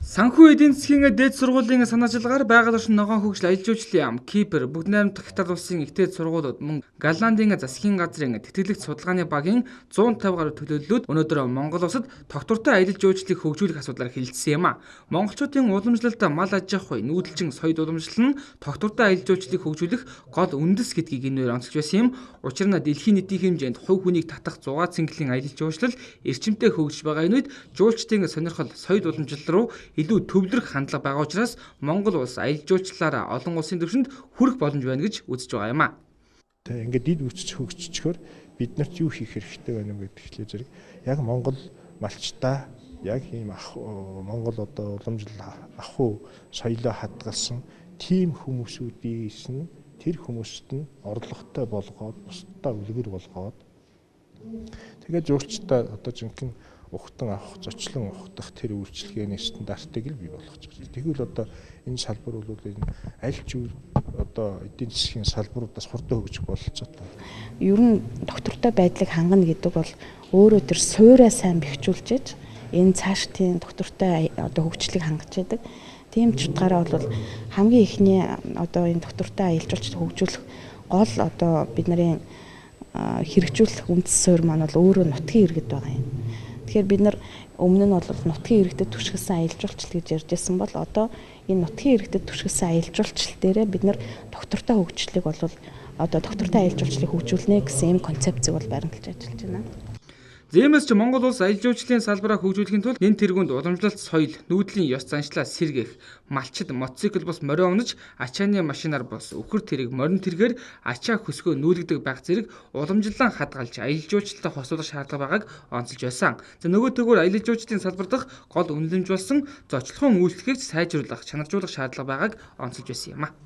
Санхүү эдийн засгийн дээд сургуулийн санаачилгаар байгаль орчин ногоон хөгжил аялал жуулчлалын яам Кипр, Бүгд найрамдах Хятад улсын их дээд сургуулиуд мөн Голландын засгийн газрын тэтгэлэгт судалгааны багийн 150 гаруй төлөөллүүд өнөөдөр Монгол улсад тогтвортой аялал жуулчлалыг хөгжүүлэх асуудлаар хэлэлцсэн юм а. Монголчуудын уламжлалт мал аж ахуй, нүүдэлчин соёл уламжлал нь тогтвортой аялал жуулчлалыг хөгжүүлэх гол үндэс гэдгийг энээр онцолж байсан юм. Учир нь дэлхийн нийтийн хэмжээнд хувь хүнийг татах 6 цэнгэлийн аялал жуулчлал эрчимтэй хөгжиж байгаа энэ үед жуулчдын сонирхол соёл уламжлал руу илүү төвлөрөх хандлага байгаа учраас Монгол улс аялал жуулчлалаараа олон улсын түвшинд хүрэх боломж байна гэж үзэж байгаа юм а. Тэг ингээд дид үсч хөгжчихөөр бид нарт юу хийх хэрэгтэй байна вэ гэдэг зэрэг яг Монгол малчтаа яг ийм Монгол одоо уламжлал ахуй соёлоо хадгалсан тийм хүмүүсүүдээс нь тэр хүмүүст нь орлоготой болгоод бусдаа үлгэр болгоод тэгээд жуулчдаа одоо жинхэнэ ухтан авах, зочлон ухтах тэр үйлчлэгээний стандартыг л бий болгож байгаа. Тэгвэл одоо энэ салбар бол энэ аль ч одоо эдийн засгийн салбаруудаас хурдан хөгжих бололцоотой. Ер нь доктортой байдлыг хангана гэдэг бол өөрөө тэр суураа сайн бэхжүүлж иж энэ цаашдын доктортой одоо хөгжлийг хангаж байдаг. Тийм ч утгаараа бол хамгийн ихний одоо энэ доктортой аялал жуулчлалыг хөгжүүлэх гол одоо бид нарын хэрэгжүүлэх үндэс суурь маань бол өөрөө нутгийн иргэд байгаа юм. Тэгэхээр бид нар өмнө нь бол нутгийн иргэдэд түшгэлсэн аялал жуулчлал гэж ярьж байсан бол одоо энэ нутгийн иргэдэд түшгэлсэн аялал жуулчлал дээрээ бид нар доктортой хөгжлийг бол одоо доктортой аялал жуулчлалыг хөгжүүлнэ гэсэн юм концепцийг бол баримталж ажиллаж байна. Зэмээс ч Монгол улс аялал жуулчлалын салбараа хөгжүүлэхийн тулд энэ тэргуунд уламжлалт соёл, нүүдлийн ёс заншлаа сэргээх, малчид, мотоцикл бус морио унаж, ачааны машинаар бус үхэр тэрэг, морин тэргээр ачаа хөсгөө нүүлгдэг байх зэрэг уламжлалаа хадгалж аялал жуулчлалтай хослуулах шаардлага байгааг онцолж байсан. За нөгөө төгөөр аялал жуулчлалын салбар дахь гол үнэлэмж болсон зочлохын үйлчлэгийг сайжруулах, чанаржуулах шаардлага байгааг онцолж байсан юм а.